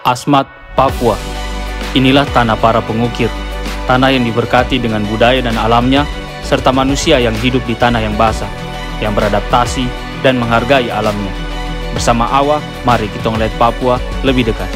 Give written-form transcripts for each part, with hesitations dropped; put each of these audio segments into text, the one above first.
Asmat, Papua. Inilah tanah para pengukir, tanah yang diberkati dengan budaya dan alamnya, serta manusia yang hidup di tanah yang basah, yang beradaptasi dan menghargai alamnya. Bersama Awa, mari kita melihat Papua lebih dekat.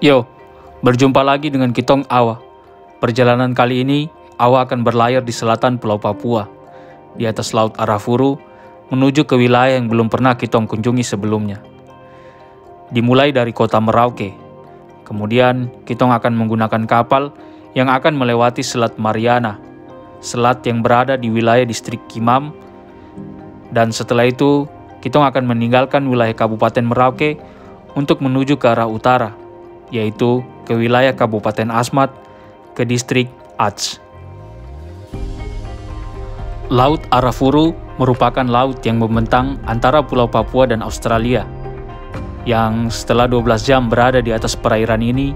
Yo, berjumpa lagi dengan Kitong Awa. Perjalanan kali ini, Awa akan berlayar di selatan Pulau Papua, di atas Laut Arafuru, menuju ke wilayah yang belum pernah Kitong kunjungi sebelumnya. Dimulai dari kota Merauke, kemudian Kitong akan menggunakan kapal yang akan melewati Selat Mariana, selat yang berada di wilayah distrik Kimam, dan setelah itu Kitong akan meninggalkan wilayah Kabupaten Merauke untuk menuju ke arah utara, yaitu ke wilayah Kabupaten Asmat, ke distrik Aceh. Laut Arafuru merupakan laut yang membentang antara Pulau Papua dan Australia, yang setelah 12 jam berada di atas perairan ini,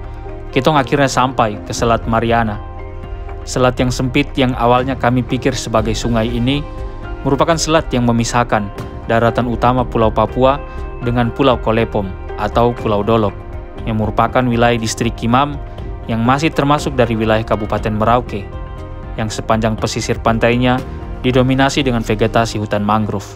Kitong akhirnya sampai ke Selat Mariana. Selat yang sempit yang awalnya kami pikir sebagai sungai ini, merupakan selat yang memisahkan daratan utama Pulau Papua dengan Pulau Kolepom atau Pulau Dolok, yang merupakan wilayah distrik Kimam yang masih termasuk dari wilayah Kabupaten Merauke, yang sepanjang pesisir pantainya didominasi dengan vegetasi hutan mangrove.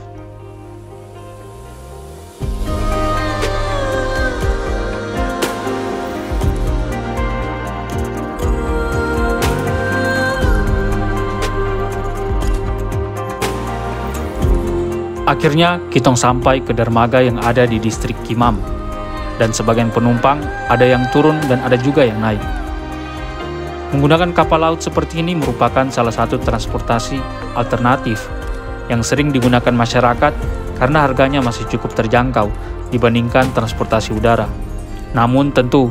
Akhirnya, Kitong sampai ke dermaga yang ada di distrik Kimam, dan sebagian penumpang ada yang turun dan ada juga yang naik. Menggunakan kapal laut seperti ini merupakan salah satu transportasi alternatif yang sering digunakan masyarakat karena harganya masih cukup terjangkau dibandingkan transportasi udara. Namun tentu,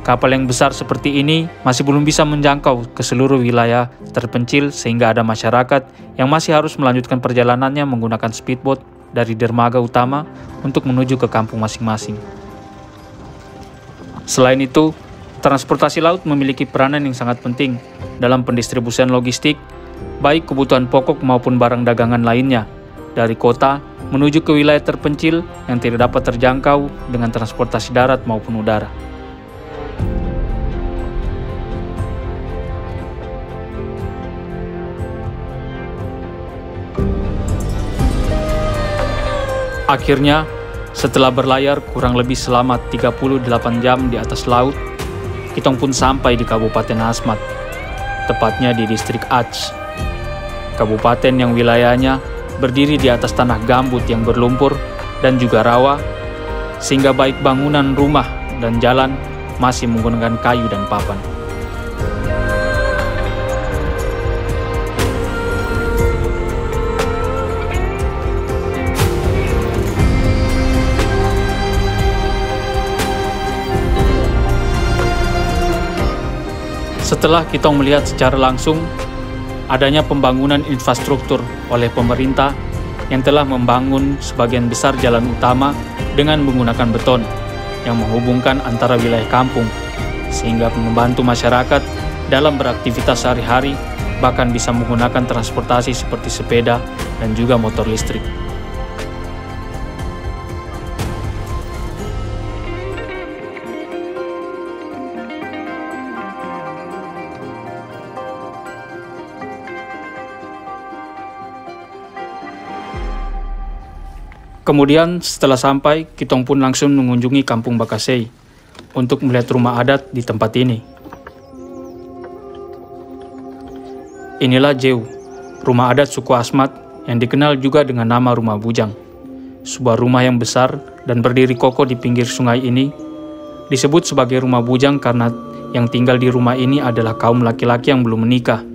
kapal yang besar seperti ini masih belum bisa menjangkau ke seluruh wilayah terpencil sehingga ada masyarakat yang masih harus melanjutkan perjalanannya menggunakan speedboat dari dermaga utama untuk menuju ke kampung masing-masing. Selain itu, transportasi laut memiliki peranan yang sangat penting dalam pendistribusian logistik, baik kebutuhan pokok maupun barang dagangan lainnya, dari kota menuju ke wilayah terpencil yang tidak dapat terjangkau dengan transportasi darat maupun udara. Akhirnya, setelah berlayar kurang lebih selama 38 jam di atas laut, Kitong pun sampai di Kabupaten Asmat, tepatnya di distrik Aceh. Kabupaten yang wilayahnya berdiri di atas tanah gambut yang berlumpur dan juga rawa, sehingga baik bangunan rumah dan jalan masih menggunakan kayu dan papan. Setelah Kitong melihat secara langsung adanya pembangunan infrastruktur oleh pemerintah yang telah membangun sebagian besar jalan utama dengan menggunakan beton yang menghubungkan antara wilayah kampung, sehingga membantu masyarakat dalam beraktivitas sehari-hari, bahkan bisa menggunakan transportasi seperti sepeda dan juga motor listrik. Kemudian setelah sampai, Kitong pun langsung mengunjungi Kampung Bakasei untuk melihat rumah adat di tempat ini. Inilah Jeu, rumah adat suku Asmat yang dikenal juga dengan nama Rumah Bujang. Sebuah rumah yang besar dan berdiri kokoh di pinggir sungai ini disebut sebagai Rumah Bujang karena yang tinggal di rumah ini adalah kaum laki-laki yang belum menikah.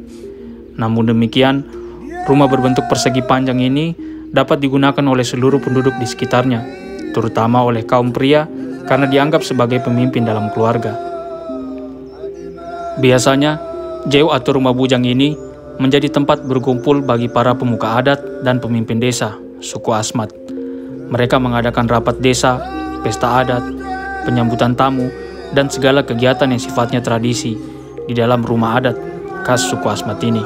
Namun demikian, rumah berbentuk persegi panjang ini dapat digunakan oleh seluruh penduduk di sekitarnya, terutama oleh kaum pria karena dianggap sebagai pemimpin dalam keluarga. Biasanya, Jeu atau rumah bujang ini menjadi tempat berkumpul bagi para pemuka adat dan pemimpin desa, suku Asmat. Mereka mengadakan rapat desa, pesta adat, penyambutan tamu, dan segala kegiatan yang sifatnya tradisi di dalam rumah adat khas suku Asmat ini.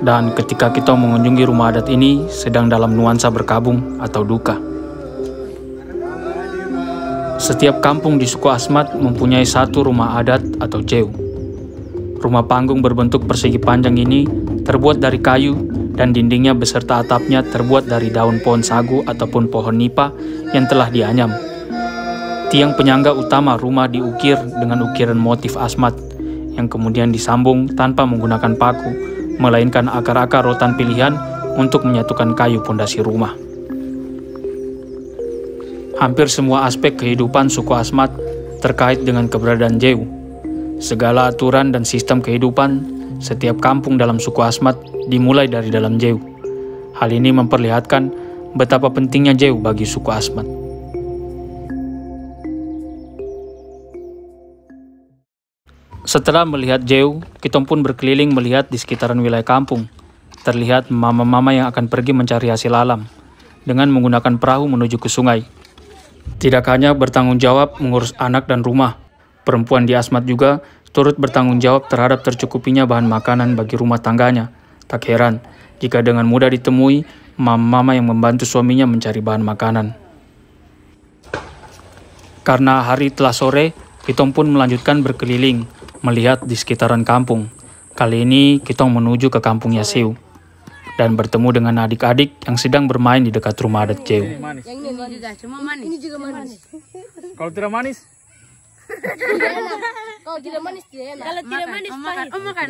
Dan ketika kita mengunjungi rumah adat ini sedang dalam nuansa berkabung atau duka. Setiap kampung di suku Asmat mempunyai satu rumah adat atau jeu. Rumah panggung berbentuk persegi panjang ini terbuat dari kayu dan dindingnya beserta atapnya terbuat dari daun pohon sagu ataupun pohon nipa yang telah dianyam. Tiang penyangga utama rumah diukir dengan ukiran motif Asmat yang kemudian disambung tanpa menggunakan paku, melainkan akar-akar rotan pilihan untuk menyatukan kayu pondasi rumah. Hampir semua aspek kehidupan suku Asmat terkait dengan keberadaan jeu. Segala aturan dan sistem kehidupan setiap kampung dalam suku Asmat dimulai dari dalam jeu. Hal ini memperlihatkan betapa pentingnya jeu bagi suku Asmat. Setelah melihat jeu, kita pun berkeliling melihat di sekitaran wilayah kampung. Terlihat mama-mama yang akan pergi mencari hasil alam dengan menggunakan perahu menuju ke sungai. Tidak hanya bertanggung jawab mengurus anak dan rumah, perempuan di Asmat juga turut bertanggung jawab terhadap tercukupinya bahan makanan bagi rumah tangganya. Tak heran jika dengan mudah ditemui mama-mama yang membantu suaminya mencari bahan makanan. Karena hari telah sore, kita pun melanjutkan berkeliling, melihat di sekitaran kampung. Kali ini kita menuju ke kampung Yasiu dan bertemu dengan adik-adik yang sedang bermain di dekat rumah adat jeu. Yang ini juga, cuma manis. Ini juga manis. Kalau tidak manis? Tidak enak. Kalau tidak manis tidak enak. Kalau tidak manis pahit. Om makan.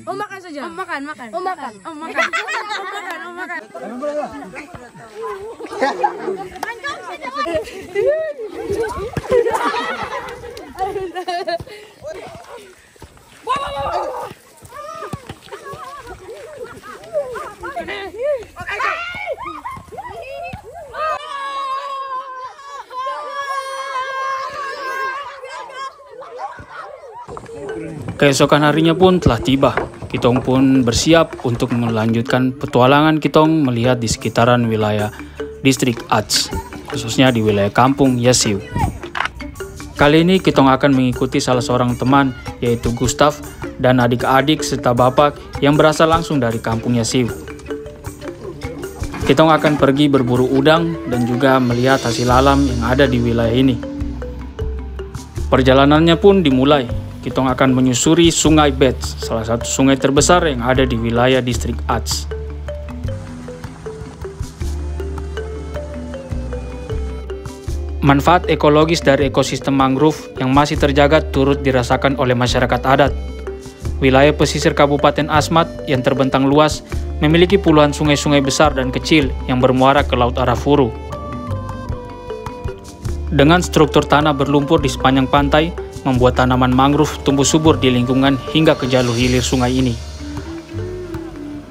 Om makan saja. Om makan. Om makan. Om makan. Keesokan harinya pun telah tiba. Kitong pun bersiap untuk melanjutkan petualangan kitong melihat di sekitaran wilayah distrik Aceh, khususnya di wilayah kampung Yasiu. Kali ini kitong akan mengikuti salah seorang teman, yaitu Gustav dan adik-adik serta bapak yang berasal langsung dari kampung Yasiu. Kitong akan pergi berburu udang dan juga melihat hasil alam yang ada di wilayah ini. Perjalanannya pun dimulai. Kitong akan menyusuri Sungai Bets, salah satu sungai terbesar yang ada di wilayah distrik Aceh. Manfaat ekologis dari ekosistem mangrove yang masih terjaga turut dirasakan oleh masyarakat adat. Wilayah pesisir Kabupaten Asmat yang terbentang luas memiliki puluhan sungai-sungai besar dan kecil yang bermuara ke Laut Arafuru. Dengan struktur tanah berlumpur di sepanjang pantai, membuat tanaman mangrove tumbuh subur di lingkungan hingga ke jalur hilir sungai ini.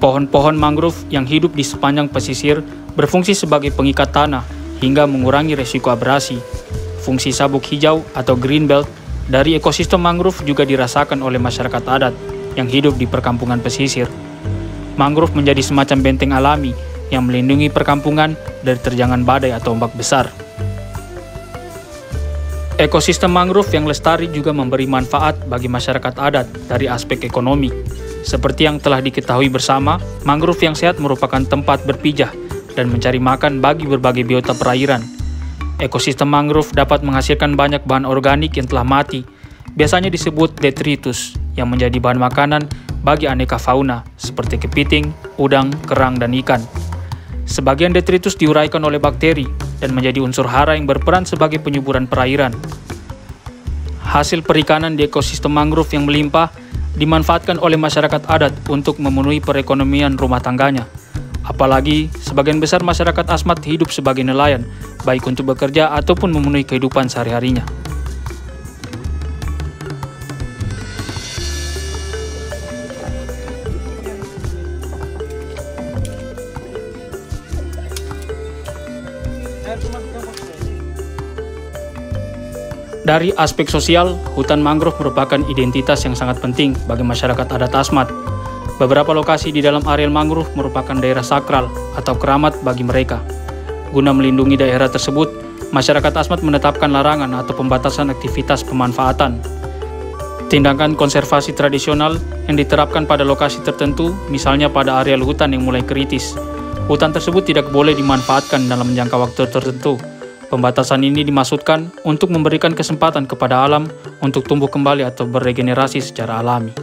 Pohon-pohon mangrove yang hidup di sepanjang pesisir berfungsi sebagai pengikat tanah hingga mengurangi resiko abrasi. Fungsi sabuk hijau atau green belt dari ekosistem mangrove juga dirasakan oleh masyarakat adat yang hidup di perkampungan pesisir. Mangrove menjadi semacam benteng alami yang melindungi perkampungan dari terjangan badai atau ombak besar. Ekosistem mangrove yang lestari juga memberi manfaat bagi masyarakat adat dari aspek ekonomi. Seperti yang telah diketahui bersama, mangrove yang sehat merupakan tempat berpijah dan mencari makan bagi berbagai biota perairan. Ekosistem mangrove dapat menghasilkan banyak bahan organik yang telah mati, biasanya disebut detritus, yang menjadi bahan makanan bagi aneka fauna seperti kepiting, udang, kerang, dan ikan. Sebagian detritus diuraikan oleh bakteri dan menjadi unsur hara yang berperan sebagai penyuburan perairan. Hasil perikanan di ekosistem mangrove yang melimpah dimanfaatkan oleh masyarakat adat untuk memenuhi perekonomian rumah tangganya. Apalagi sebagian besar masyarakat Asmat hidup sebagai nelayan, baik untuk bekerja ataupun memenuhi kehidupan sehari-harinya. Dari aspek sosial, hutan mangrove merupakan identitas yang sangat penting bagi masyarakat adat Asmat. Beberapa lokasi di dalam areal mangrove merupakan daerah sakral atau keramat bagi mereka. Guna melindungi daerah tersebut, masyarakat Asmat menetapkan larangan atau pembatasan aktivitas pemanfaatan. Tindakan konservasi tradisional yang diterapkan pada lokasi tertentu, misalnya pada areal hutan yang mulai kritis. Hutan tersebut tidak boleh dimanfaatkan dalam jangka waktu tertentu. Pembatasan ini dimaksudkan untuk memberikan kesempatan kepada alam untuk tumbuh kembali atau beregenerasi secara alami.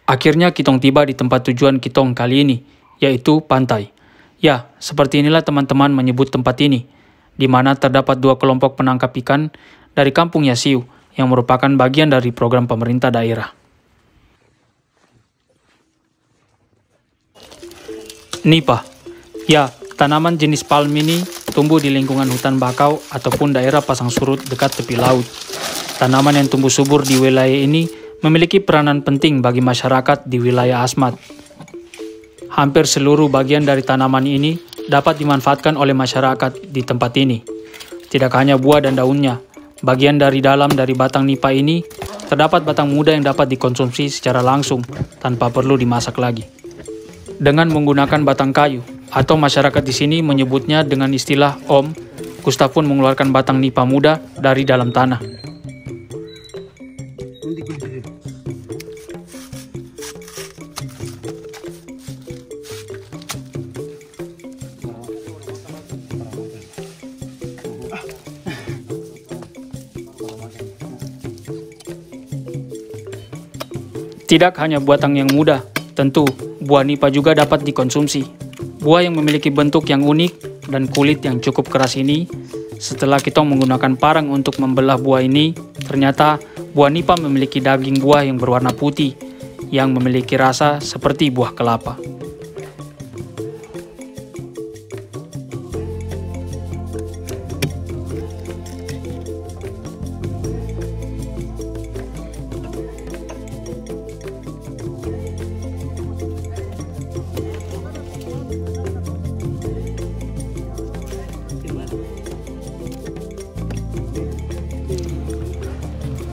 Akhirnya kitong tiba di tempat tujuan kitong kali ini, yaitu pantai. Ya, seperti inilah teman-teman menyebut tempat ini, di mana terdapat 2 kelompok penangkap ikan dari Kampung Yasiu yang merupakan bagian dari program pemerintah daerah. Nipa. Ya, tanaman jenis palm ini tumbuh di lingkungan hutan bakau ataupun daerah pasang surut dekat tepi laut. Tanaman yang tumbuh subur di wilayah ini memiliki peranan penting bagi masyarakat di wilayah Asmat. Hampir seluruh bagian dari tanaman ini dapat dimanfaatkan oleh masyarakat di tempat ini. Tidak hanya buah dan daunnya, bagian dari dalam dari batang nipa ini terdapat batang muda yang dapat dikonsumsi secara langsung tanpa perlu dimasak lagi. Dengan menggunakan batang kayu, atau masyarakat di sini menyebutnya dengan istilah om, Gustav pun mengeluarkan batang nipa muda dari dalam tanah. Tidak hanya batang yang muda, tentu buah nipa juga dapat dikonsumsi. Buah yang memiliki bentuk yang unik dan kulit yang cukup keras ini, setelah kita menggunakan parang untuk membelah buah ini, ternyata buah nipa memiliki daging buah yang berwarna putih, yang memiliki rasa seperti buah kelapa.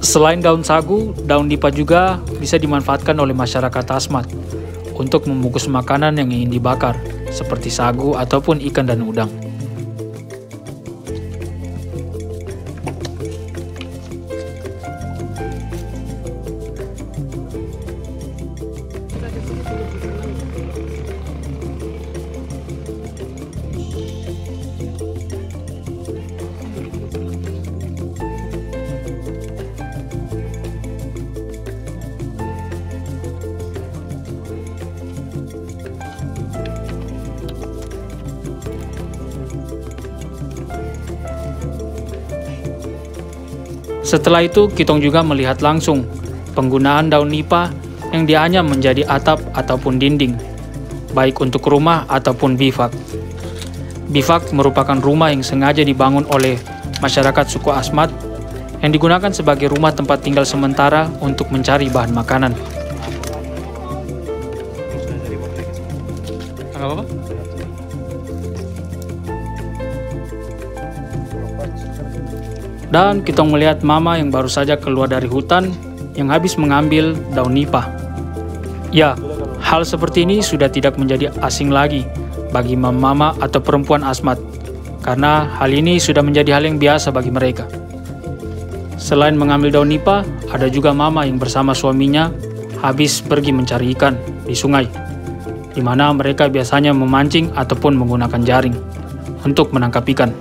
Selain daun sagu, daun nipa juga bisa dimanfaatkan oleh masyarakat Asmat untuk membungkus makanan yang ingin dibakar, seperti sagu ataupun ikan dan udang. Setelah itu, kitong juga melihat langsung penggunaan daun nipa yang dianyam menjadi atap ataupun dinding, baik untuk rumah ataupun bivak. Bivak merupakan rumah yang sengaja dibangun oleh masyarakat suku Asmat yang digunakan sebagai rumah tempat tinggal sementara untuk mencari bahan makanan. Apa? Dan kita melihat mama yang baru saja keluar dari hutan yang habis mengambil daun nipa. Ya, hal seperti ini sudah tidak menjadi asing lagi bagi mama atau perempuan Asmat, karena hal ini sudah menjadi hal yang biasa bagi mereka. Selain mengambil daun nipa, ada juga mama yang bersama suaminya habis pergi mencari ikan di sungai, di mana mereka biasanya memancing ataupun menggunakan jaring untuk menangkap ikan.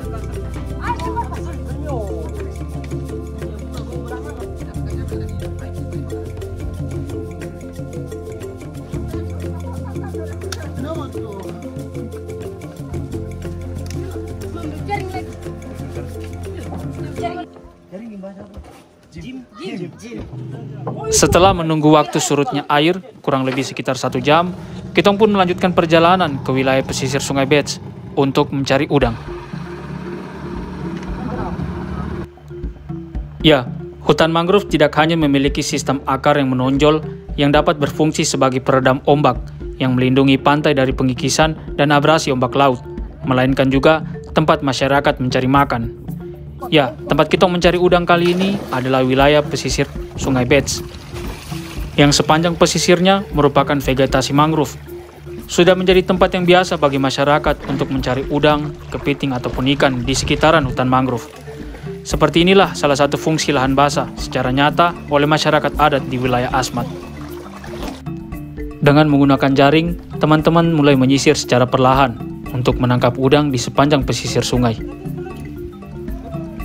Setelah menunggu waktu surutnya air, kurang lebih sekitar 1 jam, kita pun melanjutkan perjalanan ke wilayah pesisir Sungai Bets untuk mencari udang. Ya, hutan mangrove tidak hanya memiliki sistem akar yang menonjol yang dapat berfungsi sebagai peredam ombak yang melindungi pantai dari pengikisan dan abrasi ombak laut, melainkan juga tempat masyarakat mencari makan. Ya, tempat kita mencari udang kali ini adalah wilayah pesisir Sungai Betz, yang sepanjang pesisirnya merupakan vegetasi mangrove. Sudah menjadi tempat yang biasa bagi masyarakat untuk mencari udang, kepiting, ataupun ikan di sekitaran hutan mangrove. Seperti inilah salah satu fungsi lahan basah secara nyata oleh masyarakat adat di wilayah Asmat. Dengan menggunakan jaring, teman-teman mulai menyisir secara perlahan untuk menangkap udang di sepanjang pesisir sungai.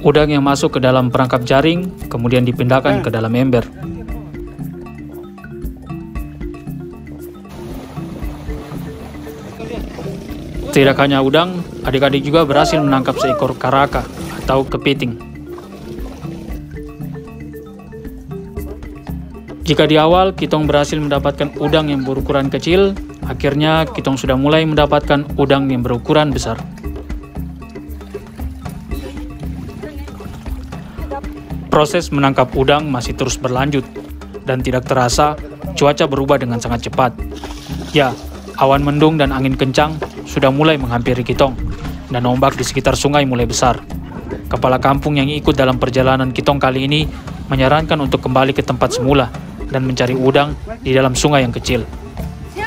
Udang yang masuk ke dalam perangkap jaring kemudian dipindahkan ke dalam ember. Tidak hanya udang, adik-adik juga berhasil menangkap seekor karaka atau kepiting. Jika di awal kitong berhasil mendapatkan udang yang berukuran kecil, akhirnya kitong sudah mulai mendapatkan udang yang berukuran besar. Proses menangkap udang masih terus berlanjut, dan tidak terasa cuaca berubah dengan sangat cepat. Ya, awan mendung dan angin kencang sudah mulai menghampiri kitong, dan ombak di sekitar sungai mulai besar. Kepala kampung yang ikut dalam perjalanan kitong kali ini menyarankan untuk kembali ke tempat semula dan mencari udang di dalam sungai yang kecil.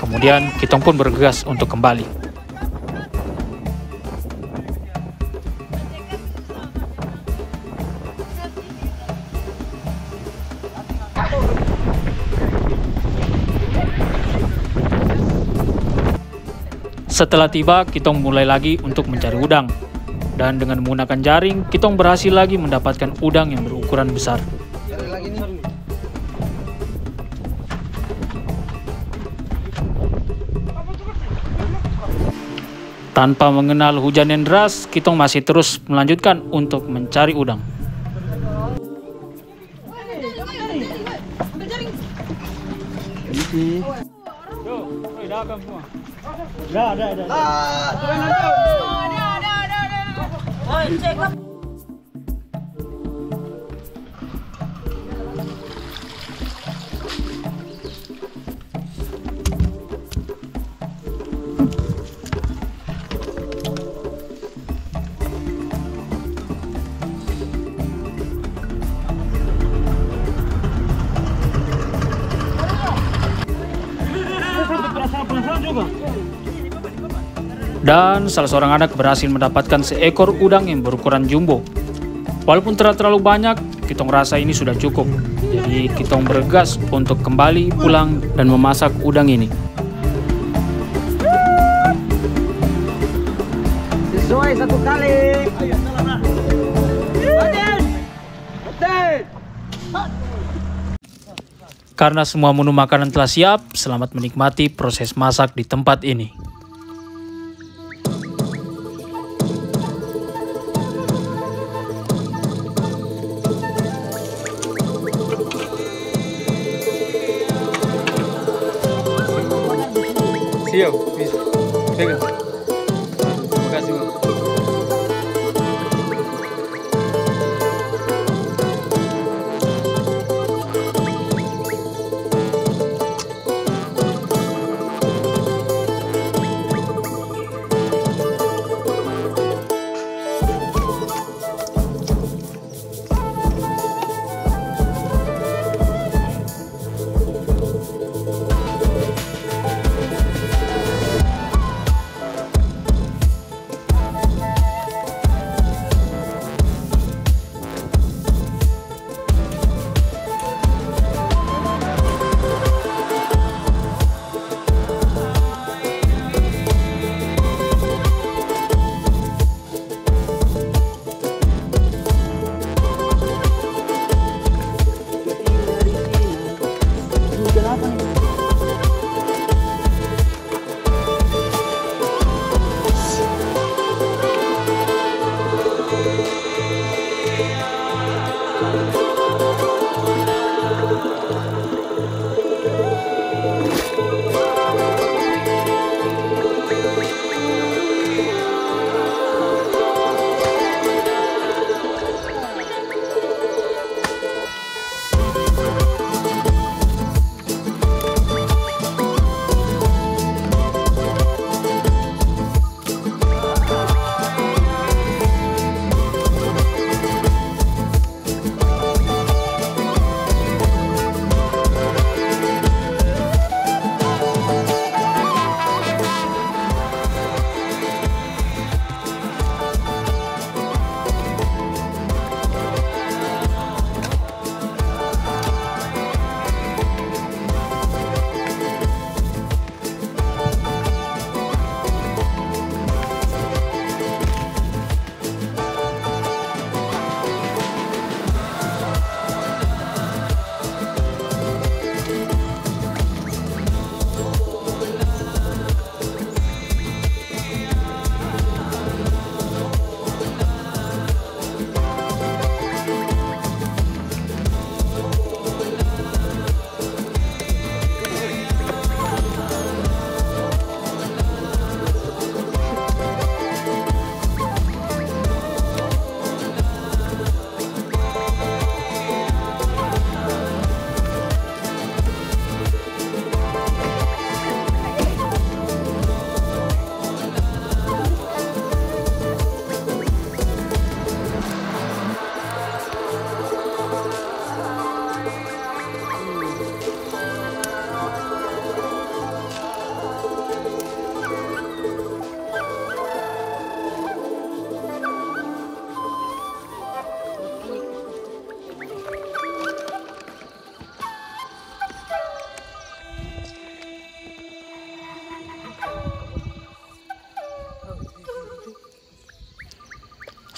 Kemudian kitong pun bergegas untuk kembali. Setelah tiba, kitong mulai lagi untuk mencari udang. Dan dengan menggunakan jaring, kitong berhasil lagi mendapatkan udang yang berukuran besar. Tanpa mengenal hujan yang deras, kitong masih terus melanjutkan untuk mencari udang. Dan salah seorang anak berhasil mendapatkan seekor udang yang berukuran jumbo. Walaupun tidak terlalu banyak, kitong rasa ini sudah cukup. Jadi kitong bergegas untuk kembali pulang dan memasak udang ini. Sesuai satu kali. Karena semua menu makanan telah siap, selamat menikmati proses masak di tempat ini. Siap, bisa. Pegang. Terima kasih, Bang.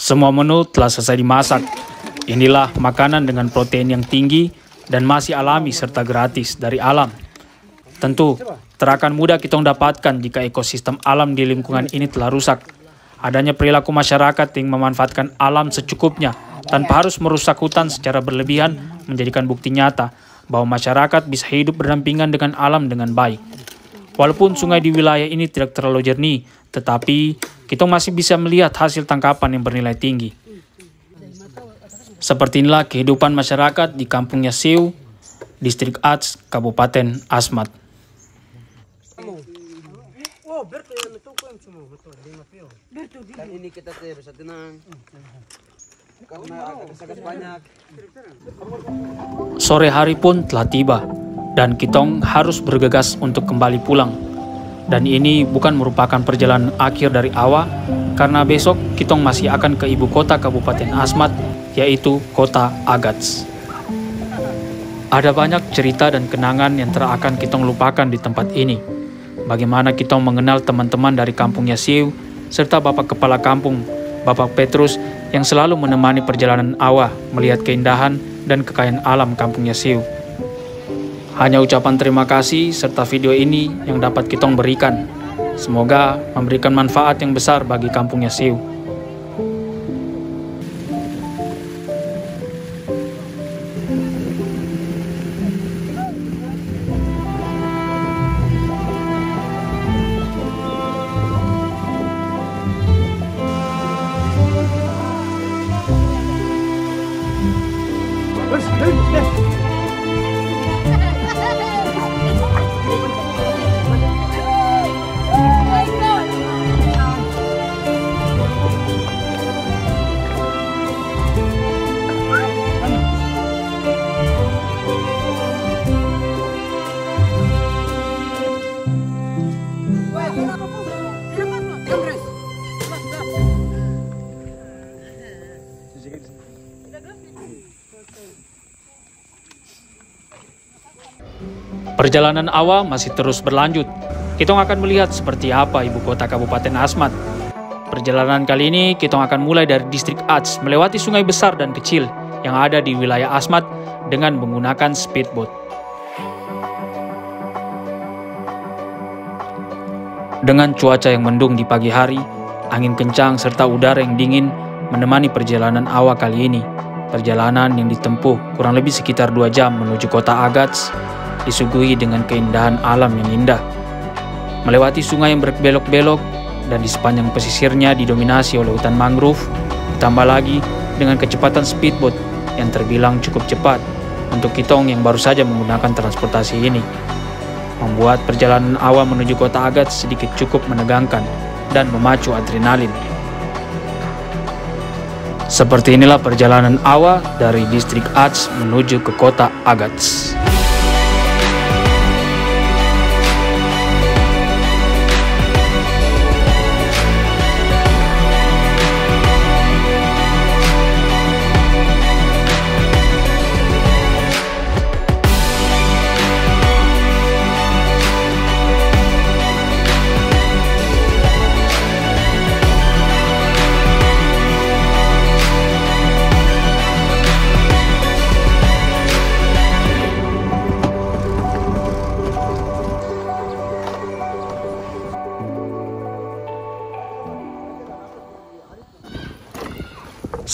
Semua menu telah selesai dimasak. Inilah makanan dengan protein yang tinggi dan masih alami serta gratis dari alam. Tentu, terakan mudah kita dapatkan jika ekosistem alam di lingkungan ini telah rusak. Adanya perilaku masyarakat yang memanfaatkan alam secukupnya tanpa harus merusak hutan secara berlebihan menjadikan bukti nyata bahwa masyarakat bisa hidup berdampingan dengan alam dengan baik. Walaupun sungai di wilayah ini tidak terlalu jernih, tetapi kita masih bisa melihat hasil tangkapan yang bernilai tinggi. Seperti inilah kehidupan masyarakat di Kampung Yasiu, Distrik Ats, Kabupaten Asmat. Ini kita bisa tenang. Karena agak banyak. Sore hari pun telah tiba dan Kitong harus bergegas untuk kembali pulang. Dan ini bukan merupakan perjalanan akhir dari Awa, karena besok Kitong masih akan ke ibu kota Kabupaten Asmat, yaitu kota Agats. Ada banyak cerita dan kenangan yang tak akan Kitong lupakan di tempat ini. Bagaimana Kitong mengenal teman-teman dari Kampung Yasiu, serta Bapak Kepala Kampung, Bapak Petrus, yang selalu menemani perjalanan Awa melihat keindahan dan kekayaan alam Kampung Yasiu. Hanya ucapan terima kasih serta video ini yang dapat Kitong berikan. Semoga memberikan manfaat yang besar bagi Kampung Yasiu. Perjalanan Awa masih terus berlanjut. Kitong akan melihat seperti apa ibu kota Kabupaten Asmat. Perjalanan kali ini Kitong akan mulai dari Distrik Ats, melewati sungai besar dan kecil yang ada di wilayah Asmat dengan menggunakan speedboat. Dengan cuaca yang mendung di pagi hari, angin kencang serta udara yang dingin menemani perjalanan Awa kali ini. Perjalanan yang ditempuh kurang lebih sekitar 2 jam menuju kota Agats, disuguhi dengan keindahan alam yang indah. Melewati sungai yang berbelok-belok dan di sepanjang pesisirnya didominasi oleh hutan mangrove, ditambah lagi dengan kecepatan speedboat yang terbilang cukup cepat untuk Kitong yang baru saja menggunakan transportasi ini. Membuat perjalanan Awa menuju kota Agats sedikit cukup menegangkan dan memacu adrenalin. Seperti inilah perjalanan Awa dari Distrik Ats menuju ke kota Agats.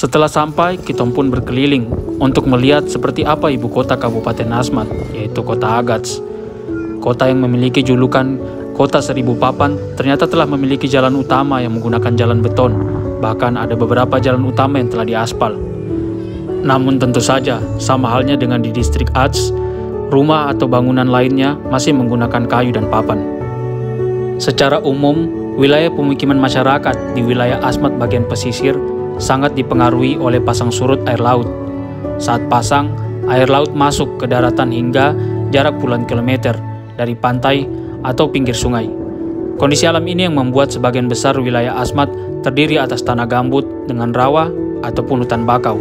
Setelah sampai, Kitong pun berkeliling untuk melihat seperti apa ibu kota Kabupaten Asmat, yaitu kota Agats. Kota yang memiliki julukan Kota 1000 Papan ternyata telah memiliki jalan utama yang menggunakan jalan beton, bahkan ada beberapa jalan utama yang telah diaspal. Namun tentu saja, sama halnya dengan di Distrik Ats, rumah atau bangunan lainnya masih menggunakan kayu dan papan. Secara umum, wilayah pemukiman masyarakat di wilayah Asmat bagian pesisir sangat dipengaruhi oleh pasang surut air laut. Saat pasang, air laut masuk ke daratan hingga jarak puluhan kilometer dari pantai atau pinggir sungai. Kondisi alam ini yang membuat sebagian besar wilayah Asmat terdiri atas tanah gambut dengan rawa ataupun hutan bakau.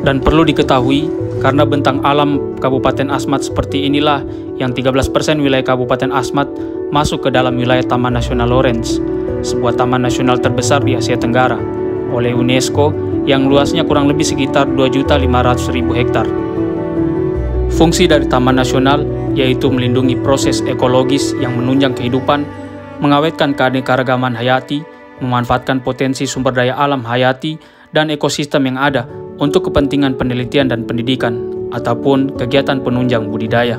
Dan perlu diketahui, karena bentang alam Kabupaten Asmat seperti inilah yang 13% wilayah Kabupaten Asmat masuk ke dalam wilayah Taman Nasional Lorentz, sebuah taman nasional terbesar di Asia Tenggara. oleh UNESCO yang luasnya kurang lebih sekitar 2.500.000 hektar. Fungsi dari Taman Nasional yaitu melindungi proses ekologis yang menunjang kehidupan, mengawetkan keanekaragaman hayati, memanfaatkan potensi sumber daya alam hayati dan ekosistem yang ada untuk kepentingan penelitian dan pendidikan, ataupun kegiatan penunjang budidaya.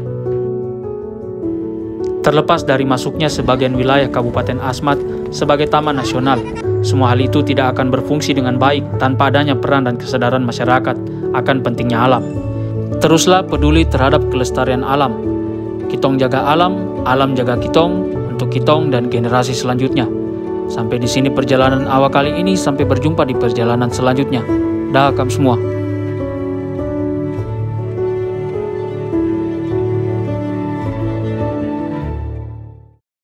Terlepas dari masuknya sebagian wilayah Kabupaten Asmat sebagai taman nasional, semua hal itu tidak akan berfungsi dengan baik tanpa adanya peran dan kesadaran masyarakat akan pentingnya alam. Teruslah peduli terhadap kelestarian alam. Kitong jaga alam, alam jaga kitong, untuk kitong dan generasi selanjutnya. Sampai di sini perjalanan awal kali ini, sampai berjumpa di perjalanan selanjutnya. Dah kamu semua.